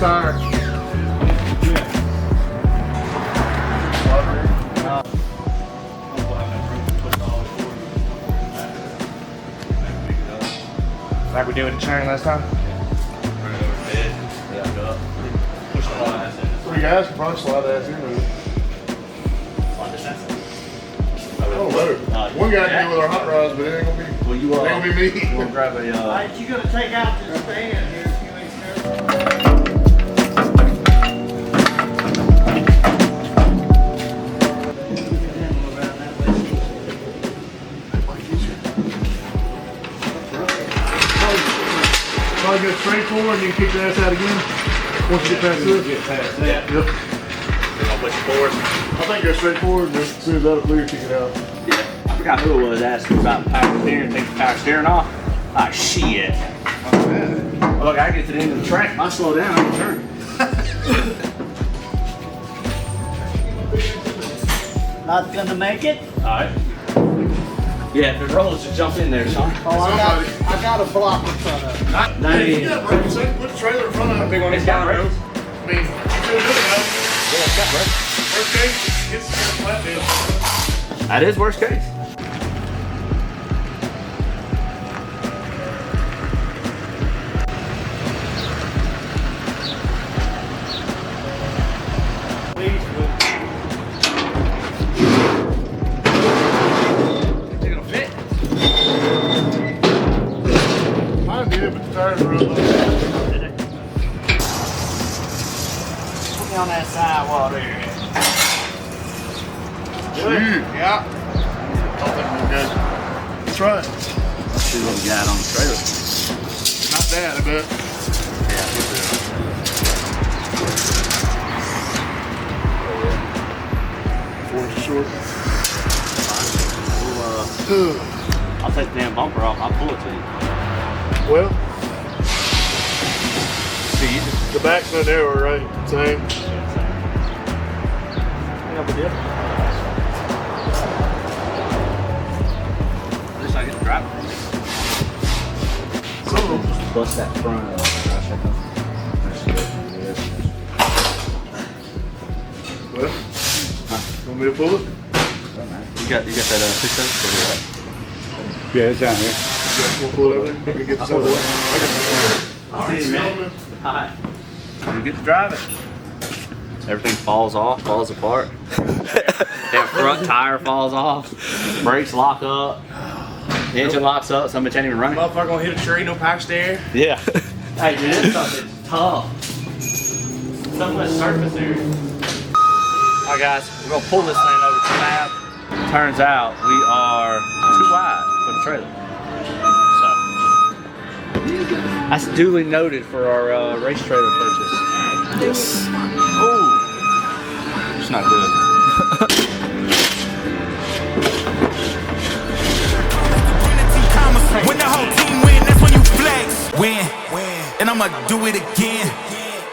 tire. Like we did with the chain last time? Push the whole ass in. 3 guys can probably slide that into it. Oh, better. One guy can do with our hot rods, but it ain't gonna be. Well, you It ain't gonna be me. We'll grab a. Alright, you gonna take out this stand here if you ain't careful. Probably go straight forward and you can kick your ass out again. Once you get past this. Get past that. Yep. Then I'll push forward. I think go straight forward and as soon as that'll clear, kick it out. Yeah. I forgot who it was asking about the power steering. Take the power steering off. Ah, shit. Oh, look, I get to the end of the track. If I slow down, I can turn. Not gonna make it? Alright. Yeah, if it rolls, just jump in there, son. Oh, I got a block in front of it. Yeah, bro, you said put the trailer in front of it. Big one. It's got brakes. I mean, you could do it, guys. Yeah, it's got brakes. Worst case, it's a flat deal. That is worst case. Mine did, but the tires were a little. Put me on that sidewalk there. Shoot. Yeah. Don't think we're good. That's right. Let's see what we got on the trailer. Not that, I bet. Yeah, Four inches short. I'll take the damn bumper off. I'll pull it to you. Well, See, the back's no narrower, right? Same. yeah, we did. At least I get to drive it. Some of them. Bust that front up. Well, want me to pull it? You got that 6 right? Yeah, it's down here. We'll pull it over there. We can get this out of the way. See, man. Hi. You get to drive it. Everything falls off, falls apart. That front tire falls off. Brakes lock up. The engine locks up. Some bitch ain't even running. Motherfucker gonna hit a tree, no power steering. Yeah. Hey, dude, this stuff is tough. So much surface area. Alright, guys, we're gonna pull this thing over the slab. Turns out we are too wide for the trailer. So that's duly noted for our race trailer purchase. Yes. Ooh, it's not good. When the whole team win, that's when you flex. Win, and I'ma do it again.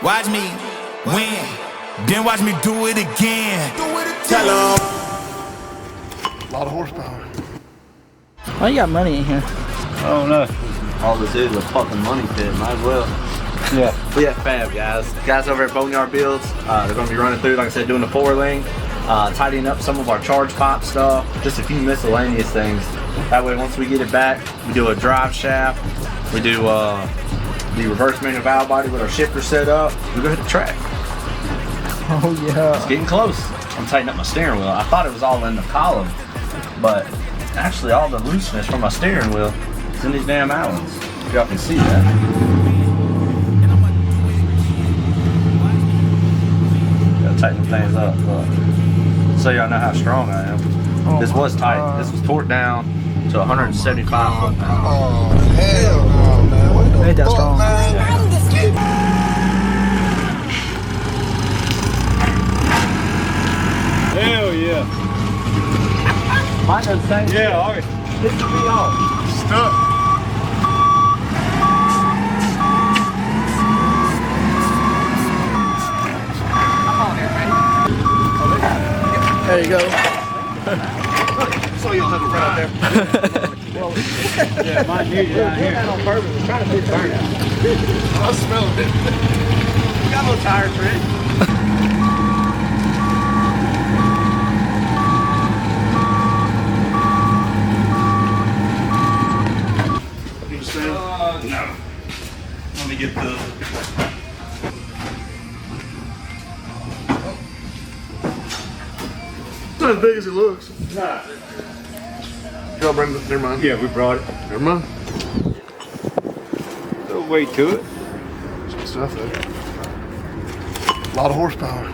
Watch me win, then watch me do it again. Tell 'em. A lot of horsepower. Why you got money in here? Oh no. All this is a fucking money pit, might as well. Yeah. We have Fab, guys. Guys over at Boneyard Builds, they're gonna be running through, like I said, doing the 4-link, tidying up some of our charge pop stuff, just a few miscellaneous things. That way, once we get it back, we do a drive shaft, we do the reverse manual valve body with our shifter set up, we go hit the track. Oh yeah. It's getting close. I'm tightening up my steering wheel. I thought it was all in the column, but actually all the looseness from my steering wheel is in these damn Allens. Y'all can see that. Gotta tighten things up, look. So y'all know how strong I am. This was tight. This was torqued down to 175 foot-pounds. Oh, hell no, man. What the Ain't that strong? Hell yeah. Mine does the same. Yeah, alright. This is me off. Stuck. There you go. So you'll have a friend out there. Yeah, mine needed down here. On purpose. I'm trying to be burnt out. I smell it. got a little tire tread. No. Let me get the. It's not as big as it looks. Nah. Y'all bring the. Never mind. Yeah, we brought it. Never mind. No weight to it. Some stuff though. A lot of horsepower.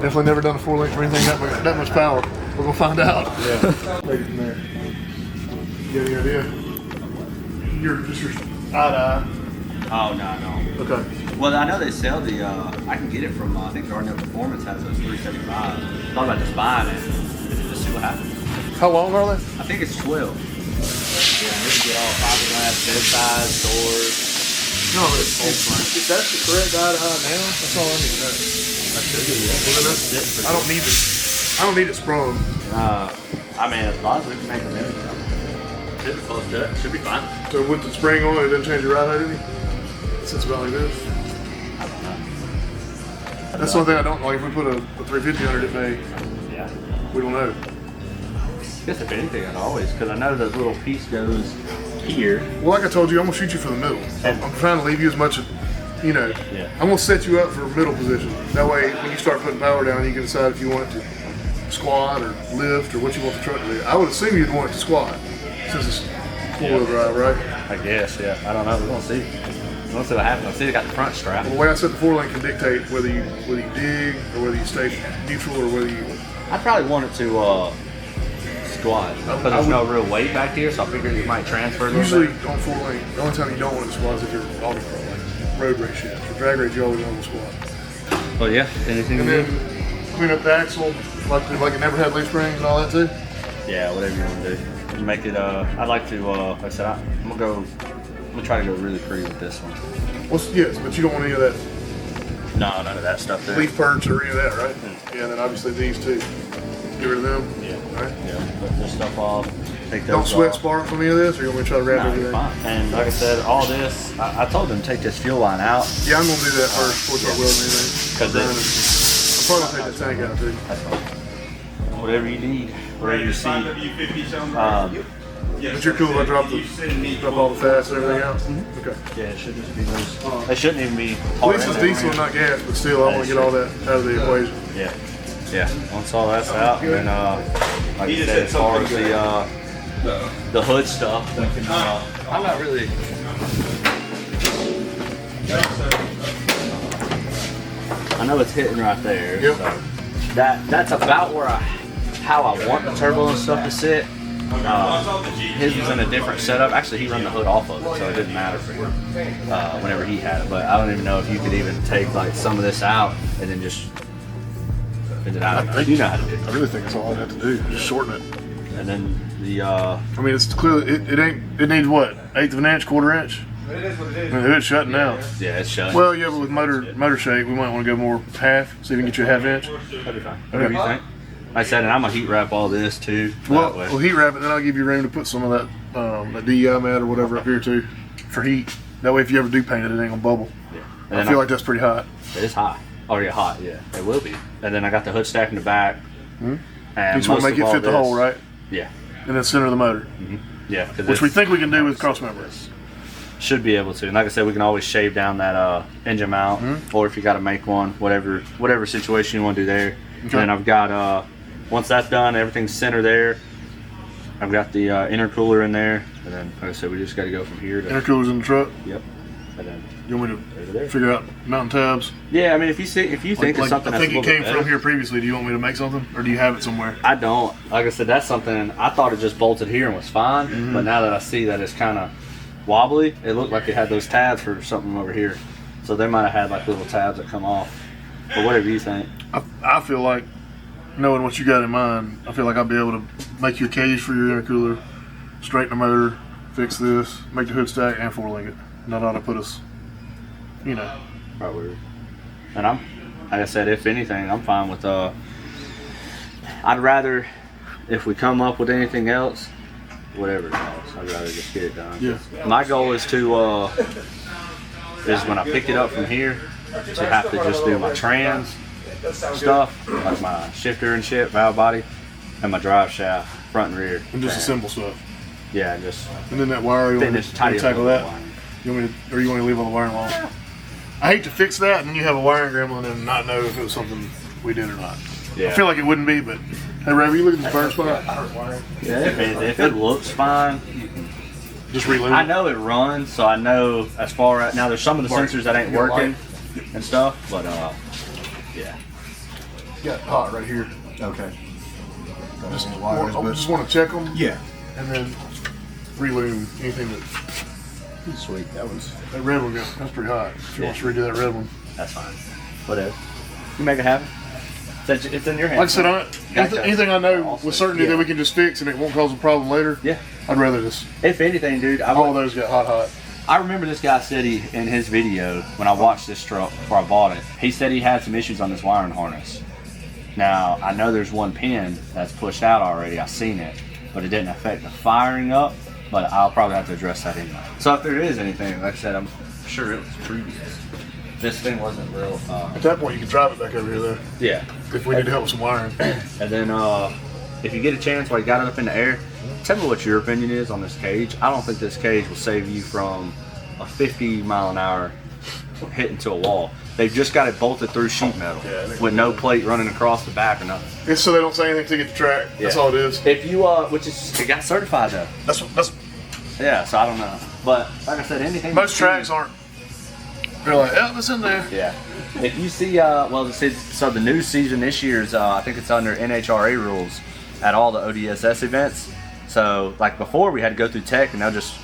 Definitely never done a 4-link or anything that much power. We're gonna find out. Yeah. Take it from there. You got any idea? You're just your eye to eye. Oh, no. Okay. Well, I know they sell the, I can get it from, I think Gardner Performance has those 375. Thought about just buying it. Just see what happens. How long are they? I think it's 12. Yeah, and you can get all fiberglass, bedside, doors. No, if that's the correct eye to eye now, that's all I need to know. That should be, yeah. Well, then I don't need it. I don't need it sprung. I mean, as long as we can make a minute, should be close to it. Should be fine. So with the spring on it, doesn't change your ride height any? Since about like this? I don't know. That's the only thing I don't like. If we put a 350 under it, it may. Yeah. We don't know. I guess if anything, I'd always, because I know that little piece goes here. Well, like I told you, I'm gonna shoot you for the middle. I'm trying to leave you as much as, you know. Yeah. I'm gonna set you up for a middle position. That way, when you start putting power down, you can decide if you want it to squat or lift or what you want the truck to do. I would assume you'd want it to squat, since it's four-wheel drive, right? I guess, yeah. I don't know. We're gonna see. We're gonna see what happens. I see they got the front strap. Well, the way I set the 4-link can dictate whether you dig or whether you stay neutral or whether you. I probably want it to squat because there's no real weight back here, so I figured it might transfer a little Usually bit. on 4-link, the only time you don't want it to squat is if you're auto pro, like road race shit. For drag race, you always want it to squat. But yeah, anything And to then do? clean up the axle, like it never had leaf springs and all that too. Yeah, whatever you want to do. Just make it. I'd like to. Like I said, I'm gonna try to go really free with this one. Well, yes, but you don't want any of that No, none of that stuff there. leaf perch or any of that, right? Yeah, and then obviously these too. Get rid of them. Yeah. Right. Yeah. Put this stuff off. Take those Don't sweat off. spark from any of this, or you want me to try to wrap Nah, you're everything? fine. And like I said, all this, I told them to take this fuel line out. Yeah, I'm gonna do that first before I start welding anything. Because I'm probably gonna take the tank out too. That's fine. Whatever you need, whatever you see. But you're cool if I drop all the fast and everything out? Okay. Yeah, it should just be those. They shouldn't even be At hard. least it's diesel and not gas, but still, I want to get all that out of the equation. Yeah. Yeah. Once all that's out, and then like I said, as far as the hood stuff, we can, I'm not really. I know it's hitting right there. Yep. So that's about where how I want the turbo and stuff to sit. His was in a different setup. Actually, he run the hood off of it, so it didn't matter for him whenever he had it. But I don't even know if you could even take like some of this out and then just bend it out. You know how to do it. I really think that's all I'd have to do, just shorten it. And then the I mean, it's clearly, it needs what, 1/8 of an inch, 1/4 inch? It is what it is. I mean, the hood's shutting now. yeah, it's shut. Well, yeah, but with motor shake, we might want to go more half, see if we can get you a 1/2 inch. That'd be fine. Whatever you think. Like I said, and I'm gonna heat wrap all this too. Well, that way. we'll heat wrap it, then I'll give you room to put some of that DEI mat or whatever up here too, for heat. That way, if you ever do paint it, it ain't gonna bubble. Yeah. I And feel then like that's pretty hot. it is hot. Oh yeah, hot. Yeah, it will be. And then I got the hood stack in the back. You And just want to most make it of all fit the this- hole, right? Yeah. And then center of the motor, Yeah. 'Cause which we this think we can do with cross member. should be able to. And like I said, we can always shave down that engine mount, or if you got to make one, whatever situation you want to do there. And then I've got once that's done, everything's center there. I've got the intercooler in there, and then like I said, we just got to go from here to. Intercooler's in the truck. Yep. And then You want me over to there. figure out mounting tabs? Yeah, I mean, if you think it's something I that's think a it little came bit better, from here previously. Do you want me to make something, or do you have it somewhere? I don't. Like I said, that's something I thought it just bolted here and was fine. But now that I see that it's kind of wobbly, it looked like it had those tabs for something over here. So they might have had like little tabs that come off. But whatever you think. I feel like, knowing what you got in mind, I feel like I'll be able to make you a cage for your intercooler, straighten the motor, fix this, make the hood stack, and 4-link it. And that ought to put us, you know. Right where. And I'm, like I said, if anything, I'm fine with. I'd rather, if we come up with anything else, whatever it costs, I'd rather just get it done. Yeah. My goal is to is when I pick it up from here, to have to just do my trans stuff, like my shifter and shit, valve body, and my drive shaft, front and rear. And just assemble stuff. Yeah, just And then that wire, you want finish, to tidy tackle up that? You want me to, or you want to leave all the wiring alone? I hate to fix that and then you have a wiring gremlin and not know if it was something we did or not. Yeah. I feel like it wouldn't be, but hey, Rav, you look at the burn spot? Yeah, if it looks fine, Just reload I it. know it runs, so I know as far as now. There's some of the sensors that ain't working and stuff, but yeah. Got hot right here. Okay. Just, wires, I but- just want to check them Yeah. and then reload anything that Sweet. That was. that red one got. That's pretty hot. If you want to redo that red one. That's fine. Whatever. You make it happen. It's in your hands. Like I said, anything I know with certainty Yeah. that we can just fix and it won't cause a problem later. Yeah. I'd rather just. If anything, dude, All of those got hot. I remember this guy said in his video when I watched this truck before I bought it, he said he had some issues on this wiring harness. Now, I know there's one pin that's pushed out already. I've seen it, but it didn't affect the firing up, but I'll probably have to address that anyway. So if there is anything, like I said, I'm sure it was previous. This thing wasn't real. At that point, you can drive it back over here, though, Yeah. if we need to help with some wiring. And then if you get a chance while you got it up in the air, tell me what your opinion is on this cage. I don't think this cage will save you from a 50-mile-an-hour hit into a wall. They've just got it bolted through sheet metal with no plate running across the back or nothing. It's so they don't say anything to get the track. That's Yeah. all it is. If you which is it got certified though. That's Yeah, so I don't know. But like I said, anything most you see- tracks aren't. They're like, yeah, it's in there. Yeah. If you see, so the new season this year is, I think it's under NHRA rules at all the ODSS events. So, like before, we had to go through tech, and they'll just.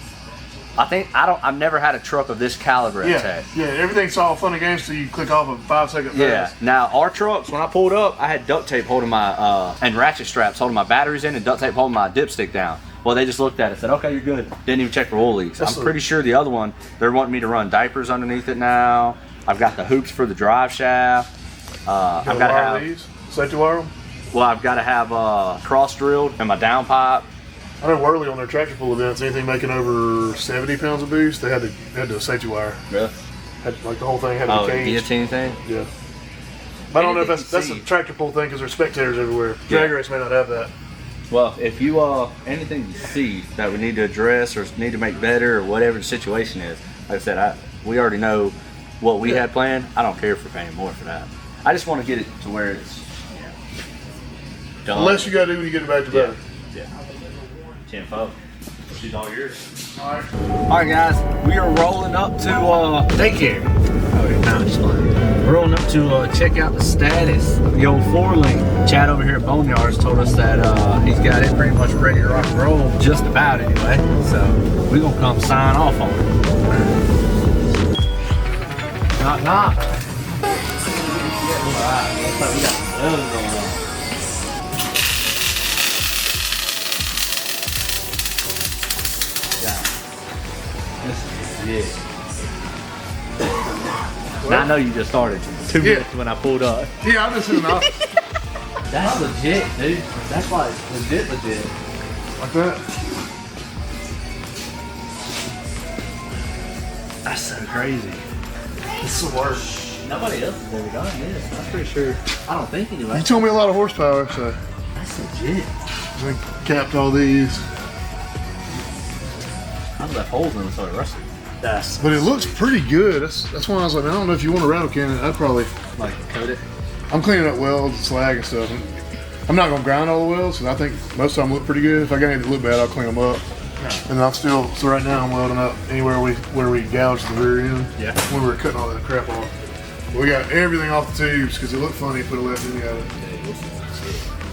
I've never had a truck of this caliber at Yeah, tech. yeah. Everything's all fun and games till you click off a 5-second Yeah. pass. Now our trucks, when I pulled up, I had duct tape holding my and ratchet straps holding my batteries in, and duct tape holding my dipstick down. Well, they just looked at it, said, "Okay, you're good." Didn't even check for oil leaks. I'm pretty sure the other one, they're wanting me to run diapers underneath it now. I've got the hoops for the drive shaft. I've got to have. these. Safety wire. Well, I've got to have cross drilled and my downpipe. I know Worley on their tractor pull events, anything making over 70 pounds of boost, they had to safety wire. Really? Like the whole thing had to Oh, be the caged. guillotine thing. Yeah. But I don't know if Anything that's you a see. tractor pull thing because there's spectators everywhere. Drag race may not have that. Well, if you anything you see that we need to address or need to make better or whatever the situation is, like I said, we already know what we had planned. I don't care if we're paying more for that. I just want to get it to where it's done. Unless you got to do when you get it back to better. Yeah. 10-4. She's all yours. All right. All right, guys, we are rolling up to daycare. Oh, yeah, no, just fine. We're rolling up to check out the status of the old 4-link. Chad over here at Boneyards told us that he's got it pretty much ready to rock and roll, just about anyway. So we're gonna come sign off on it. Knock, knock. Looks like we got some bells going on. Yeah. Now, I know you just started 2 minutes when I pulled up. Yeah, I'm just in the office. That's legit, dude. That's like legit. Like that. That's so crazy. It's the worst. Nobody else has ever done this. I'm pretty sure. I don't think anyway. You told me a lot of horsepower, so That's legit. we capped all these. I left holes in them so it rusted. That's But it looks pretty good. That's why I was like, man, I don't know if you want a rattle can. I'd probably. like coat it. I'm cleaning up welds and slag and stuff. I'm not gonna grind all the welds because I think most of them look pretty good. If I got any that look bad, I'll clean them up. And I'm still, so right now I'm welding up anywhere where we gouged the rear end. Yeah. When we were cutting all that crap off. We got everything off the tubes because it looked funny to put a left end out of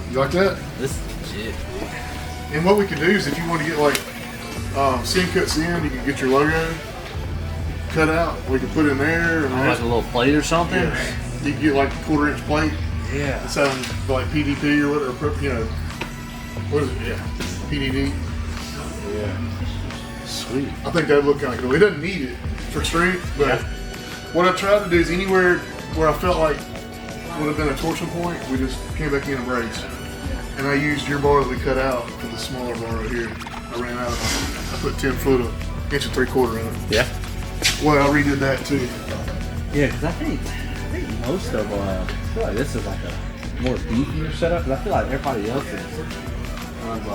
it. You like that? This is legit. And what we could do is if you want to get like seam cuts in, you can get your logo cut out. We can put it in there. And Like a little plate or something. yeah. You can get like a 1/4-inch plate. Yeah. It's having like PDP or whatever, you know. What is it? Yeah. PDD. Yeah. Sweet. I think that'd look kind of cool. It doesn't need it for strength, but what I tried to do is anywhere where I felt like would have been a torsion point, we just came back in and brakes. And I used your bar that we cut out for the smaller bar right here. I ran out of it. I put 10 foot of 1 3/4 in it. Yeah. Well, I redid that too. Yeah, because I think most of I feel like this is like a more beefier setup. Because I feel like everybody else is like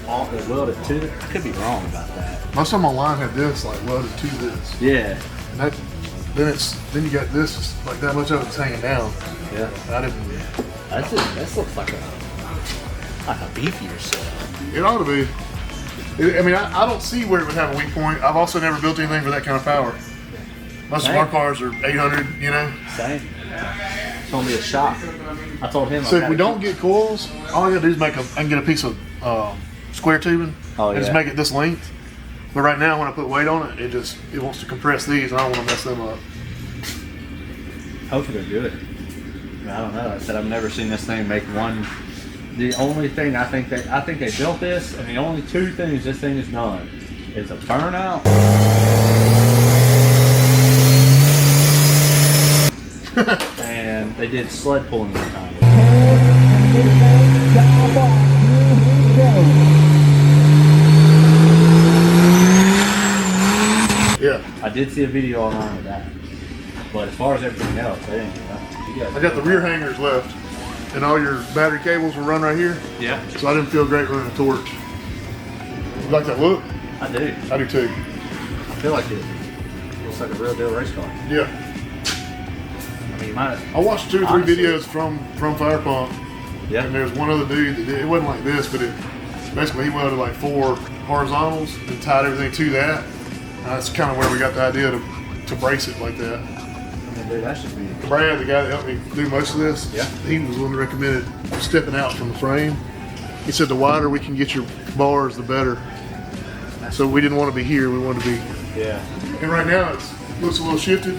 all welded to it. I could be wrong about that. Most of them online had this like welded to this. Yeah. And that, then you got this like that much of it's hanging down. Yeah. I didn't. This looks like a beefier setup. It ought to be. I mean, I don't see where it would have a weak point. I've also never built anything for that kind of power. Most of our cars are 800, you know. Same. It's gonna be a shock. I told him. So if we don't get coils, all I gotta do is I can get a piece of square tubing and just make it this length. But right now, when I put weight on it, it wants to compress these, and I don't want to mess them up. Hopefully they're good. I mean, I don't know. Like I said I've never seen this thing make one. The only thing I think they built this, and the only two things this thing has done is a burnout. And they did sled pulling one time. Yeah. I did see a video online of that. But as far as everything else, they didn't do that. I got the rear hangers left, and all your battery cables will run right here. Yeah. So I didn't feel great running a torch. You like that look? I do. I do too. I feel like it looks like a real deal race car. Yeah. I mean, you might. I watched 2 or 3 Honestly. videos from Fire Pump. Yeah. And there's one other dude that it wasn't like this, but basically he welded like 4 horizontals and tied everything to that. And that's kind of where we got the idea to brace it like that. I mean, dude, that should be. Brad, the guy that helped me do most of this, Yeah. he was the one that recommended stepping out from the frame. He said the wider we can get your bars, the better. So we didn't want to be here, we wanted to be. Yeah. And right now it looks a little shifted.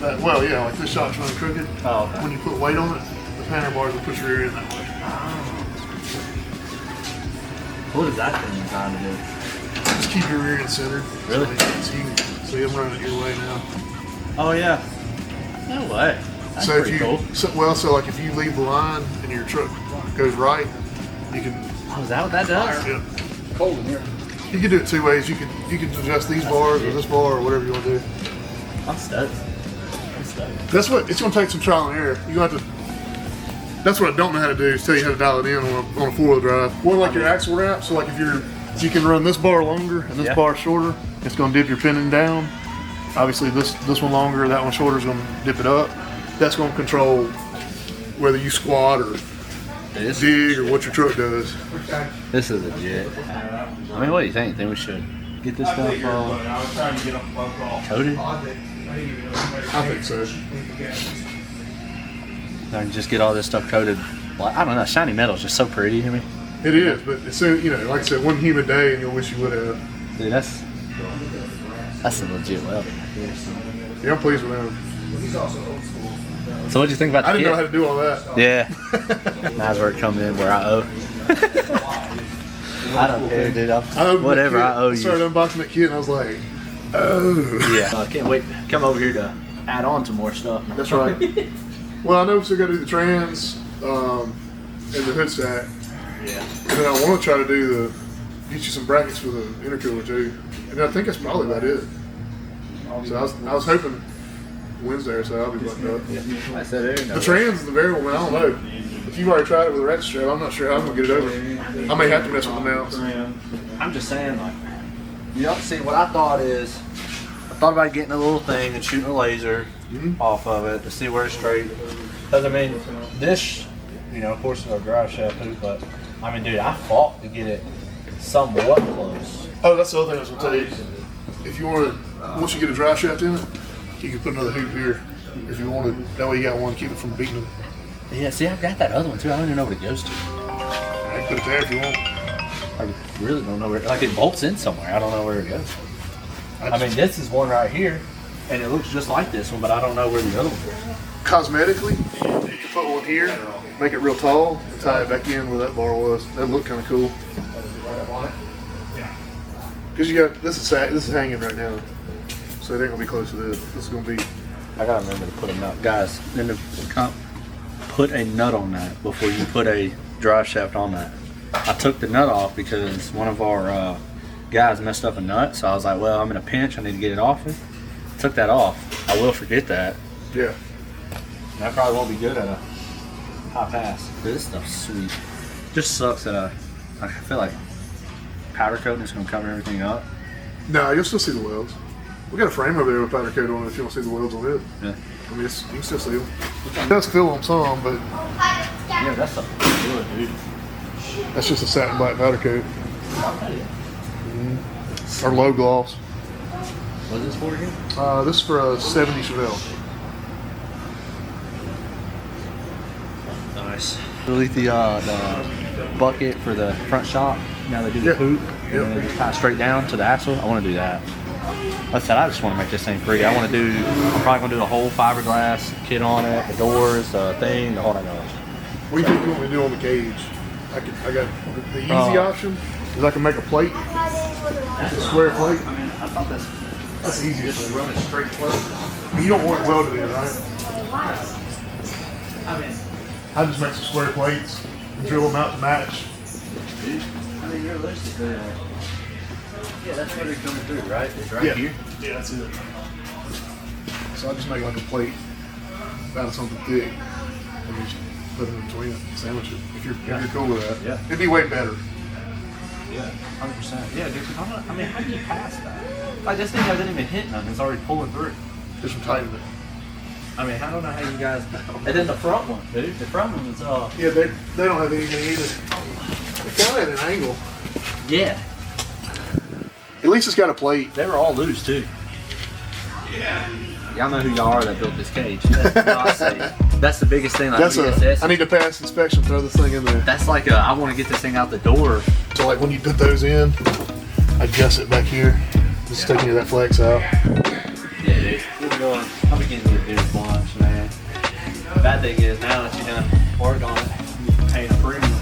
Well, yeah, like this shot's running crooked. Oh, okay. When you put weight on it, the panel bars will push your rear in that way. What is that thing designed to do? Just keep your rear end centered. Really? So you can see I'm running it your way now. Oh yeah. No way. That's So if pretty you, cool. so like if you leave the line and your truck goes right, you can. Oh, is that what that does? Yeah. Cold in here. You can do it 2 ways. You can adjust these bars or this bar or whatever you want to do. I'm stoked. That's what it's going to take some trial and error. You have to. That's what I don't know how to do is tell you how to dial it in on a 4-wheel drive. Or like your axle wrap. So like if you can run this bar longer and this bar shorter, it's going to dip your pinning down. Obviously this one longer, that one shorter is going to dip it up. That's going to control whether you squat or dig or what your truck does. This is legit. I mean, what do you think? Think we should get this stuff coated? I think so. And just get all this stuff coated. Well, I don't know. Shiny metal is just so pretty to me. It is, but it's soon, like I said, one humid day and you'll wish you would have. Dude, that's a legit welding. Yeah, I'm pleased with him. So what'd you think about the I didn't kit? know how to do all that. Yeah. That's where it comes in, where I owe. I don't care, dude. Whatever I owe I you. started unboxing that kit and I was like, oh. Yeah. I can't wait to come over here to add on to more stuff. That's right. Well, I know we still got to do the trans and the hood stack. Yeah. And then I want to try to get you some brackets for the intercooler too. And I think that's probably about it. So I was hoping Wednesday or so I'll be buttoned up. I said The trans is the variable, man. I don't know. If you've already tried it with a ratchet strap, I'm not sure how I'm going to get it over. I may have to mess with the mounts. I'm just saying, like, you know, see, what I thought is, I thought about getting a little thing and shooting a laser off of it to see where it's straight. Because, I mean, this, of course, is our drive shaft hoop, but, I mean, dude, I fought to get it somewhat close. Oh, that's the other thing I was going to tell you. If you want to, once you get a drive shaft in it, you can put another hoop here if you wanted. That way you got one to keep it from beating them. Yeah, see, I've got that other one, too. I don't even know what it goes to. You can put it there if you want. I really don't know where, like, it bolts in somewhere. I don't know where it goes. I mean, this is one right here, and it looks just like this one, but I don't know where the other one is. Cosmetically, you can put one here, make it real tall, and tie it back in where that bar was. That'd look kind of cool. Because this is hanging right now, so it ain't gonna be close to this. This is gonna be. I gotta remember to put a nut, guys. Put a nut on that before you put a drive shaft on that. I took the nut off because one of our guys messed up a nut, so I was like, well, I'm in a pinch. I need to get it off it. took that off, I will forget that. Yeah. And I probably won't be good at a high pass. Dude, this stuff's sweet. Just sucks that I feel like powder coating is going to cover everything up. No, you'll still see the welds. We got a frame over there with powder coat on it if you want to see the welds on it. Yeah. I mean, you can still see them. It does fill them some, but Yeah, that's something good, dude. that's just a satin black powder coat. I'll tell you. Or low gloss. What's this for again? This is for a 70 Chevelle. Nice. Delete the bucket for the front shop. Now they do the Yeah. hoop and Yep. then just tie it straight down to the axle. I want to do that. Like I said, I just want to make this thing pretty. I'm probably going to do the whole fiberglass kit on it, the doors, the thing, the whole nine yards. What do you think you want me to do on the cage? I got the easy option is I can make a plate, just a square plate. I mean, I thought that's That's the easiest just thing. run a straight plate. I mean, you don't want it welded in, right? I mean, I just make some square plates and drill them out to match. realistically, yeah, that's where they're coming through, right? It's right Yeah. here. Yeah, that's it. So I just make like a plate out of something thick and just put it in between it, sandwich it. If you're cool with that, Yeah. it'd be way better. Yeah, 100%. Yeah, dude. 'Cause I mean, how do you pass that? Like this thing hasn't even hit nothing. It's already pulling through. Just from tightening it. I mean, I don't know how you guys. And then the front one, dude. The front one was Yeah, they don't have anything either. It's kind of at an angle. yeah. At least it's got a plate. They were all loose too. Yeah. Y'all know who y'all are that built this cage. That's not safe. That's the biggest thing. Like That's VSS. I need to pass inspection. Throw this thing in there. That's like I want to get this thing out the door. So like when you put those in, adjust it back here. Just taking that flex out. Yeah, dude. We're going. I'm beginning to do this lunch, man. The bad thing is now that you're gonna work on it, you're paying a premium.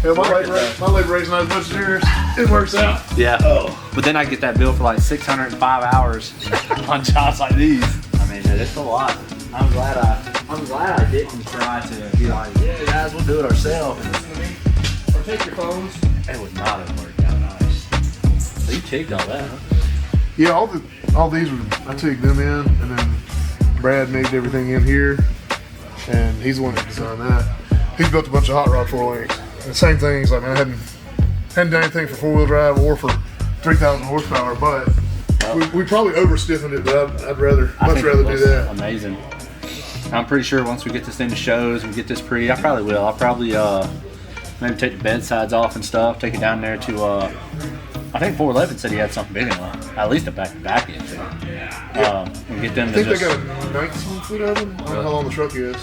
Yeah, my labor rate's not as much as yours. It works out. Yeah. But then I get that bill for like 605 hours on jobs like these. I mean, it's a lot. I'm glad I didn't try to be like, yeah, guys, we'll do it ourselves. Or take your phones. It would not have worked out nice. So you tigged all that, huh? Yeah, all these were I took them in, and then Brad made everything in here, and he's the one that designed that. He's built a bunch of hot rod 4-links. And same things. Like, man, I hadn't done anything for 4-wheel drive or for 3,000 horsepower, but we probably over stiffened it. But I'd much rather do that. Amazing. I'm pretty sure once we get this thing to shows and we get this pretty, I probably will. I'll probably maybe take the bed sides off and stuff. Take it down there to. I think 411 said he had something big enough. At least a back end too. And get them I to think just. they got a 19 foot of them. I don't know how long the truck is.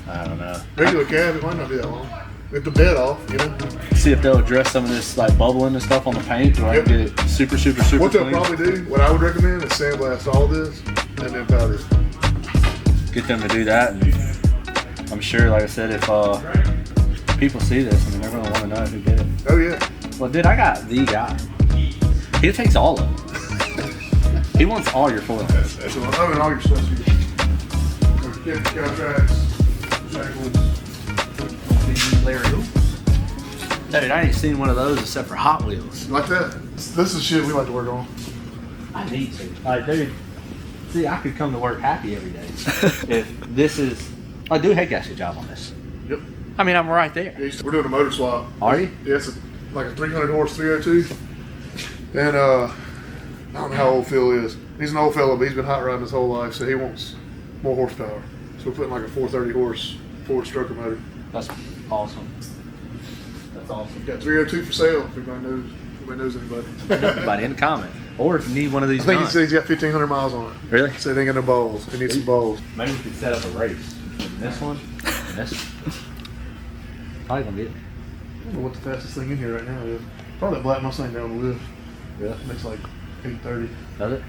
I don't know. Regular cab, it might not be that long. With the bed off, you know. See if they'll address some of this like bubbling and stuff on the paint, or I Yep. can get it super What they'll clean. probably do, what I would recommend, is sandblast all this and then powder it. Get them to do that, and I'm sure, like I said, if people see this, I mean, they're gonna want to know who did it. Oh yeah. Well, dude, I got the guy. He takes all of them. He wants all your foils. That's what I mean, all your stuff's here. Contracts, shackles. Dude, I ain't seen one of those except for Hot Wheels. Like that. This is shit we like to work on. I need to. Like, dude, see, I could come to work happy every day. If this is, I do a head gasket job on this. Yep. I mean, I'm right there. We're doing a motor swap. Are you? Yeah, it's like a 300 horse 302. And I don't know how old Phil is. He's an old fella, but he's been hot rodding his whole life, so he wants more horsepower. So we're putting like a 430 horse Ford stroker motor. That's awesome. That's awesome. Got 302 for sale if anybody knows anybody. Everybody in the comment. Or if you need one of these I think he guns. said he's got 1,500 miles on it. Really? So they ain't got no balls. It needs some balls. Maybe we could set up a race between this one and this one. Probably gonna get it. I don't know what the fastest thing in here right now is. Probably that black Mustang down the lift. Yeah. Makes like 830. Does it?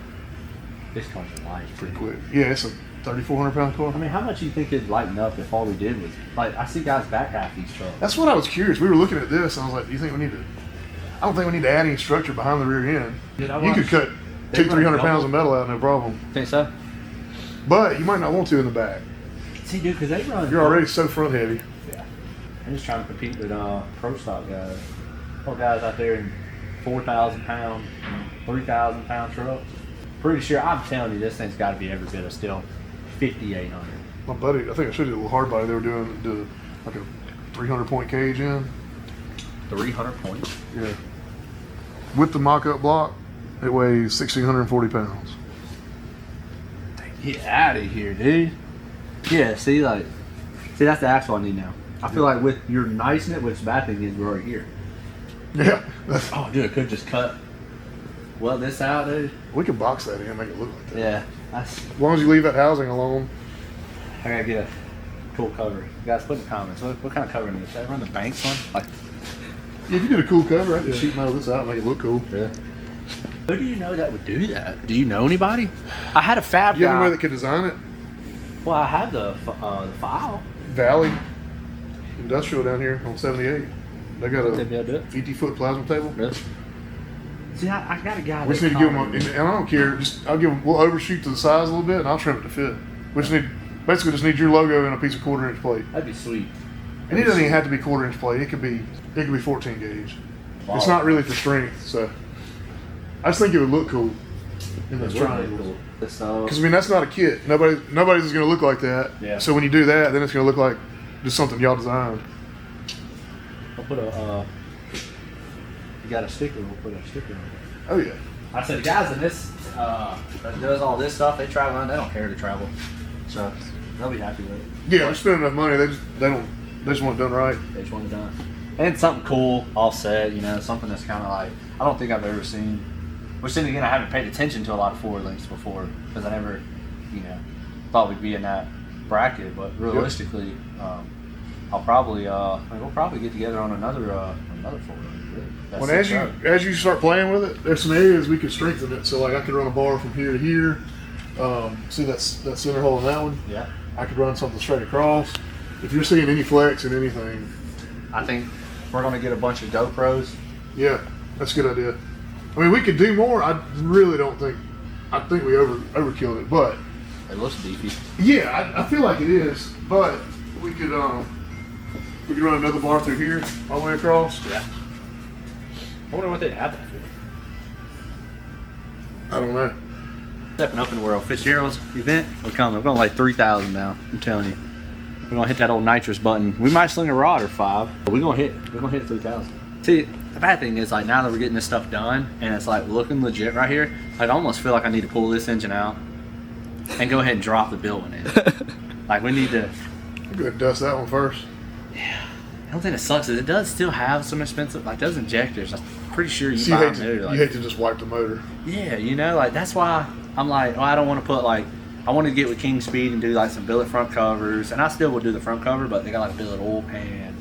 This car's light. Pretty quick. Yeah, it's a 3,400 pound car. I mean, how much do you think it'd lighten up if all we did was, like, I see guys back half these trucks. That's what I was curious. We were looking at this and I was like, do you think we need to? I don't think we need to add any structure behind the rear end. Dude, I You could watched- cut they 200-300 run pounds double. of metal out, no problem. Think so? But you might not want to in the back. See, dude, because they run. You're already so front heavy. Yeah. I'm just trying to compete with pro stock guys. All guys out there in 4,000 pound, 3,000 pound trucks. Pretty sure, I'm telling you, this thing's got to be every bit of still 5,800. My buddy, I think I showed you a little hard body they were doing like a 300 point cage in. 300 points. Yeah. With the mock-up block, it weighs 1,640 pounds. Get out of here, dude. Yeah, see, that's the axle I need now. I feel like with your nicing it, which the bad thing is we're already here. Yeah. Oh, dude, it could just cut this out, dude. We can box that in and make it look like that. Yeah, that's. As long as you leave that housing alone. I gotta get a cool cover. You guys, put in the comments. What kind of cover is that? Run the Banks one? Like, Yeah, if you did a cool cover, I could sheet metal this out and make it look cool. yeah. Who do you know that would do that? Do you know anybody? I had a fab You guy. have anybody that could design it? Well, I had the file. Valley Industrial down here on 78. They got They'd be a able to do it. 50-foot plasma table. Really? See, I got a guy. We just need to give them, and I don't care. We'll overshoot to the size a little bit, and I'll trim it to fit. We just need your logo and a piece of 1/4-inch plate. That'd be sweet. And it doesn't even have to be 1/4-inch plate. It could be 14 gauge. Wow. It's not really for strength, so I just think it would look cool in those It would be triangles. cool. Because I mean, that's not a kit. Nobody's is going to look like that. Yeah. So when you do that, then it's going to look like just something y'all designed. I'll put a. You got a sticker? We'll put a sticker on it. Oh yeah. I said the guys in this that does all this stuff. They travel. They don't care to travel, so they'll be happy with it. Yeah, they're spending enough money. They just want it done right. They just want it done. And something cool, offset. You know, something that's kind of like I don't think I've ever seen. Which then again, I haven't paid attention to a lot of forward links before because I never, thought we'd be in that bracket. But realistically, we'll probably get together on another forward link. Really. That's When as you start playing with it, there's some areas we could strengthen it. So like I could run a bar from here to here. See that center hole in that one? Yeah. I could run something straight across. If you're seeing any flex in anything, I think we're gonna get a bunch of GoPros. yeah, that's a good idea. I mean, we could do more. I really don't think. I think we overkilled it, but It looks beefy. yeah, I feel like it is. But we could run another bar through here all the way across. Yeah. I wonder what they'd have that for. I don't know. Stepping up in the world. Fitzgerald's event, we're coming. We're going like 3,000 now. I'm telling you. We're gonna hit that old nitrous button. We might sling a rod or 5, but we're gonna hit 3,000. See, the bad thing is like now that we're getting this stuff done and it's like looking legit right here, like, I almost feel like I need to pull this engine out and go ahead and drop the building in. Like we need to. I'll go ahead and dust that one first. The only thing that sucks is it does still have some expensive, like those injectors. I'm pretty sure you So buy you them new. Like, hate to just wipe the motor. yeah, like that's why I'm like, I don't want to put like. I wanted to get with King Speed and do like some billet front covers, and I still would do the front cover, but they got like a billet oil pan.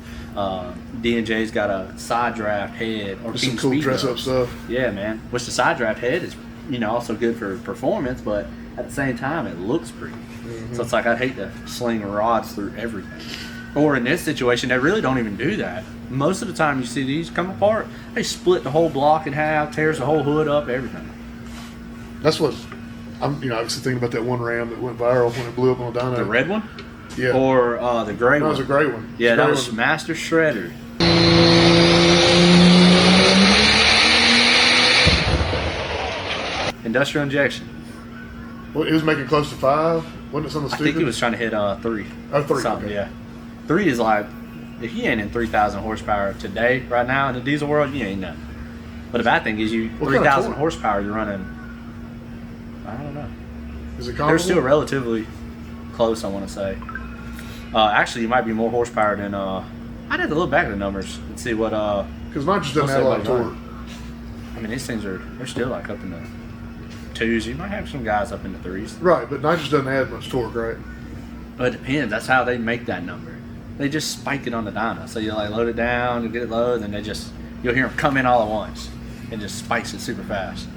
D&J's got a side draft head, or Just King some cool Speed dress up does. stuff. Yeah, man. Which the side draft head is, also good for performance, but at the same time, it looks pretty. Mm-hmm. So it's like I'd hate to sling rods through everything. Or in this situation, they really don't even do that. Most of the time, you see these come apart, they split the whole block in half, tears the whole hood up, everything. That's what I'm. I was thinking about that one Ram that went viral when it blew up on a dyno. The red one? Yeah. Or the gray That one? was a gray one. Yeah, The that gray was one. Master Shredder. Industrial injection. Well, it was making close to 5. Wasn't it something I stupid? think he was trying to hit 3. Oh, 3, Something, okay. yeah. 3 is like, if you ain't in 3,000 horsepower today, right now in the diesel world, you ain't nothing. But the bad thing is What kind of 3,000 torque? horsepower, you're running, I don't know. Is it They're comparable? still relatively close, I want to say. Actually, you might be more horsepower than, I'd have to look back at the numbers and see what, Because mine just doesn't What's have a lot of that torque. I mean, these things they're still like up in the 2s. You might have some guys up in the 3s. Right, but nitrous doesn't add much torque, right? But it depends. That's how they make that number. They just spike it on the dyno. So you like load it down, you get it low, and then you'll hear them come in all at once and just spikes it super fast.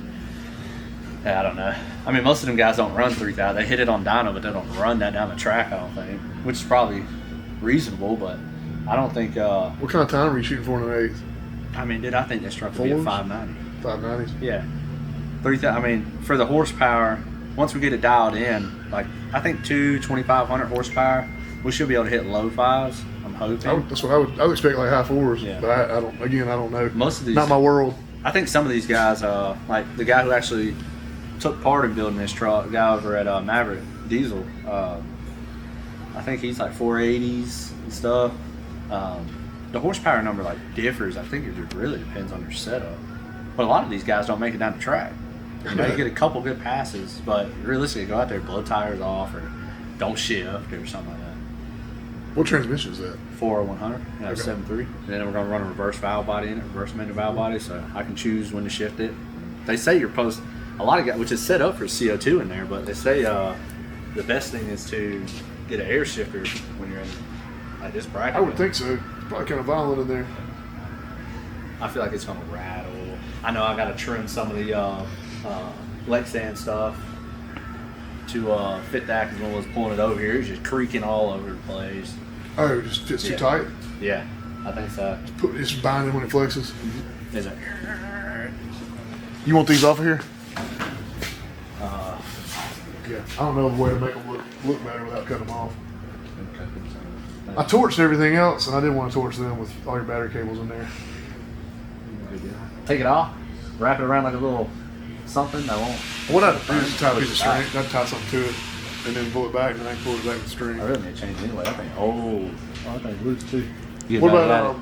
Yeah, I don't know. I mean, most of them guys don't run 3,000. They hit it on dyno, but they don't run that down the track, I don't think. Which is probably reasonable, but I don't think. What kind of time were you shooting for in an eighth? I mean, dude, I think that struck to be at 590. 590s? Yeah. 3,000. I mean, for the horsepower, once we get it dialed in, like I think 2,500 horsepower, we should be able to hit low 5s. I'm hoping. That's what I would expect, like high 4s. Yeah. But I don't. Again, I don't know. Most of these, Not my world. I think some of these guys, like the guy who actually took part in building this truck. A guy over at Maverick Diesel. I think he's like 480s and stuff. The horsepower number like differs. I think it just really depends on your setup. But a lot of these guys don't make it down the track. You know, you get a couple good passes, but realistically, go out there, blow tires off, or don't shift, or something like that. What transmission is that? 40100, you know, Okay. 7.3. And then we're going to run a reverse valve body in it, reverse manual valve body, so I can choose when to shift it. They say you're supposed, a lot of guys, which is set up for CO2 in there, but they say the best thing is to get an air shifter when you're in like this bracket. I would think so. It's probably kind of violent in there. I feel like it's going to rattle. I know I got to trim some of the Lexan stuff to fit that, because when I was pulling it over here, it was just creaking all over the place. Oh, it just fits too Yeah. tight? Yeah, I think so. It's binding when it flexes. Is it? You want these off of here? Yeah. I don't know a way to make them look better without cutting them off. I torched everything else, and I didn't want to torch them with all your battery cables in there. Take it off, wrap it around like a little something that won't. What I'd do is tie a piece of string. I'd tie something to it, and then pull it back, and then I can pull it back with string. I really need to change anyway. I think. Oh, I think loose too. What about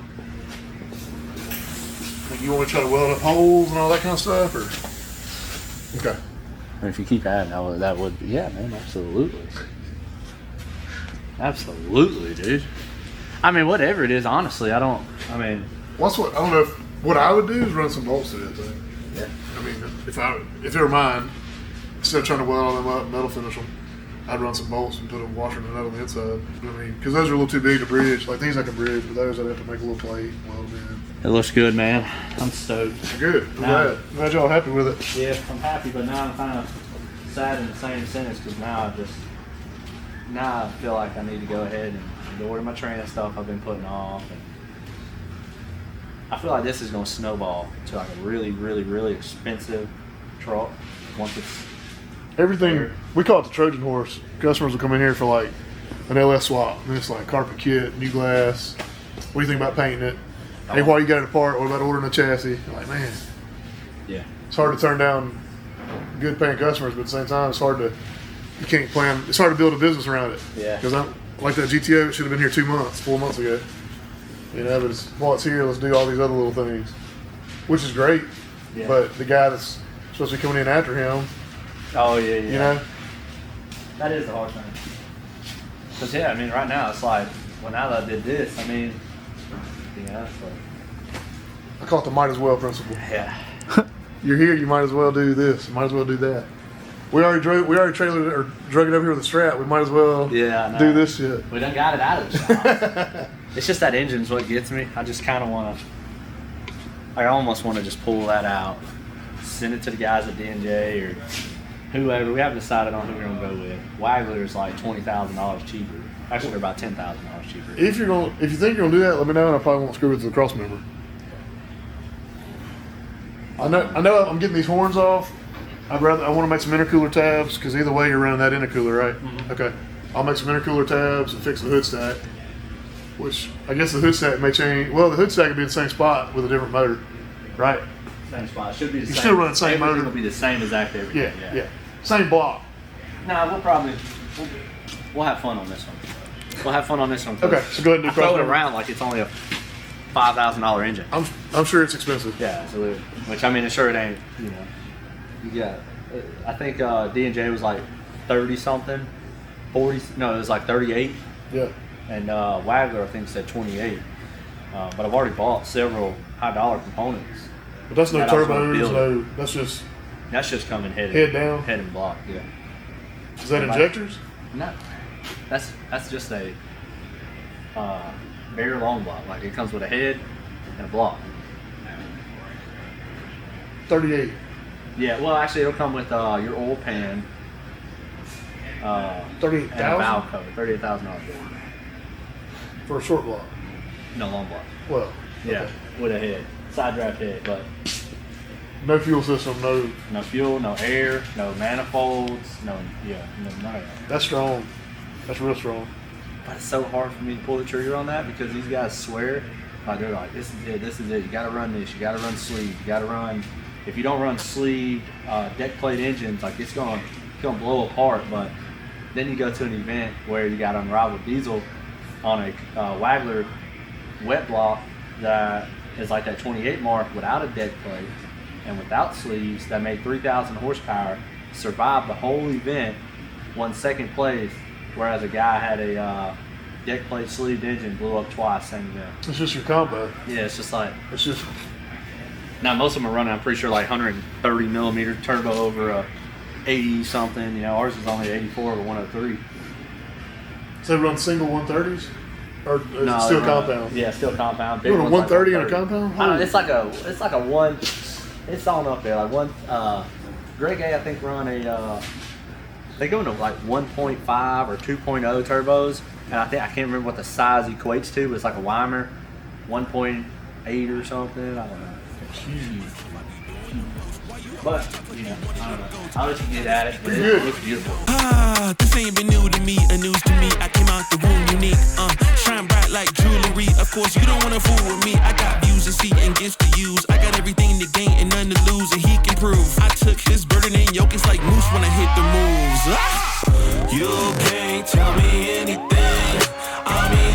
you want to try to weld up holes and all that kind of stuff, or? Okay. If you keep adding, that would. Yeah, man, absolutely. Absolutely, dude. I mean, whatever it is, honestly, I mean, Well, that's what I don't know. What I would do is run some bolts to that thing. yeah. I mean, if they were mine, instead of trying to weld all them up, metal finish them, I'd run some bolts and put a washer and a nut on the inside. I mean, because those are a little too big to bridge. Like these I can bridge, but those I'd have to make a little plate and weld them in. It looks good, man. I'm stoked. Good. I'm glad y'all happy with it. Yeah, I'm happy, but now I'm kind of sad in the same sentence, because now I feel like I need to go ahead and order my training stuff I've been putting off. And I feel like this is going to snowball to like a really, really, really expensive truck once it's. Everything, we call it the Trojan horse. Customers will come in here for like an LS swap. And it's like carpet kit, new glass. What do you think about painting it? Hey, while you got it apart, what about ordering a chassis? You're like, man, Yeah. it's hard to turn down good paying customers, but at the same time, it's hard to build a business around it. Yeah. Because I'm like that GTO, it should have been here 4 months ago. You know, but while it's here, let's do all these other little things, which is great. Yeah. But the guy that's supposed to be coming in after him, Oh, yeah, yeah. you know, That is the hard thing. Because, yeah, I mean, right now, it's like, well, now that I did this, I mean, yeah, it's like, I call it the might as well principle. yeah. You're here, you might as well do this. You might as well do that. We already drug it over here with a strap. We might as well Yeah, I know. do this shit. We done got it out of the shop. It's just that engine's what gets me. I just kind of want to, I almost want to just pull that out, send it to the guys at D&J or whoever. We haven't decided on who we're going to go with. Wagler's like $20,000 cheaper. Actually, they're about $10,000 cheaper. If you think you're gonna do that, let me know, and I probably won't screw it to the cross member. I know. I'm getting these horns off. I want to make some intercooler tabs, because either way you're running that intercooler, right? Mm-hmm. Okay. I'll make some intercooler tabs and fix the hood stack. Which I guess the hood stack may change. Well, the hood stack would be in the same spot with a different motor, right? Same spot. It should be the You same. still run the same Everything motor. will be the same exact everything. Yeah. Same block. Nah, we'll have fun on this one. We'll have fun on this one. 'Cause Okay, so go ahead and do I throw it cross-member. around like it's only a $5,000 engine. I'm sure it's expensive. Yeah, absolutely. Which, I mean, sure it ain't, you know. You got, I think D&J was like 30 something, 40, no, it was like 38. Yeah. And Wagler, I think, said 28. But I've already bought several high dollar components. But that's no That I was gonna turbos, build. no. That's just. That's just coming Head down? Head and block, yeah. Is that injectors? No, that's just a bare long block. Like it comes with a head and a block. 38. Yeah, well, actually, it'll come with your oil pan. And a 38,000 valve cover, $38,000. for a short block. No, long block. Well, Yeah, okay. with a head, side draft head, but No fuel system, no. no fuel, no air, no manifolds, no none of that. That's strong. That's real strong. But it's so hard for me to pull the trigger on that because these guys swear, like they're like, this is it. You got to run this. You got to run sleeve. You got to run if you don't run sleeved deck plate engines, like it's gonna blow apart. But then you go to an event where you got unrivaled diesel on a Wagler wet block that is like that 28 mark without a deck plate and without sleeves, that made 3,000 horsepower, survived the whole event, won second place, whereas a guy had a deck plate sleeved engine, blew up twice same event. It's just your combo. Yeah, it's just like, It's just now most of them are running, I'm pretty sure, like 130 millimeter turbo over a 80 something. You know, ours is only 84 or 103. so they run single 130s, or is No, it still they run- compound? Yeah, still compound. You Big run a ones like 130 in a compound? I don't know, it's like a one. It's on up there. Like one. Greg A, I think, run a. They go into like 1.5 or 2.0 turbos, and I can't remember what the size equates to, but it's like a Weimer, 1.8 or something. I don't know. It's huge. But you know, I don't know. I'll let you get at it. But it looks beautiful. This ain't been new to me, a news to me. I came out the womb unique. Shine bright like jewelry. Of course, you don't wanna fool with me. I got views to see and gifts to use. I got everything to gain and none to lose, and he can prove. I took his burden and yoke. It's like moose when I hit the moves. You can't tell me anything. I mean,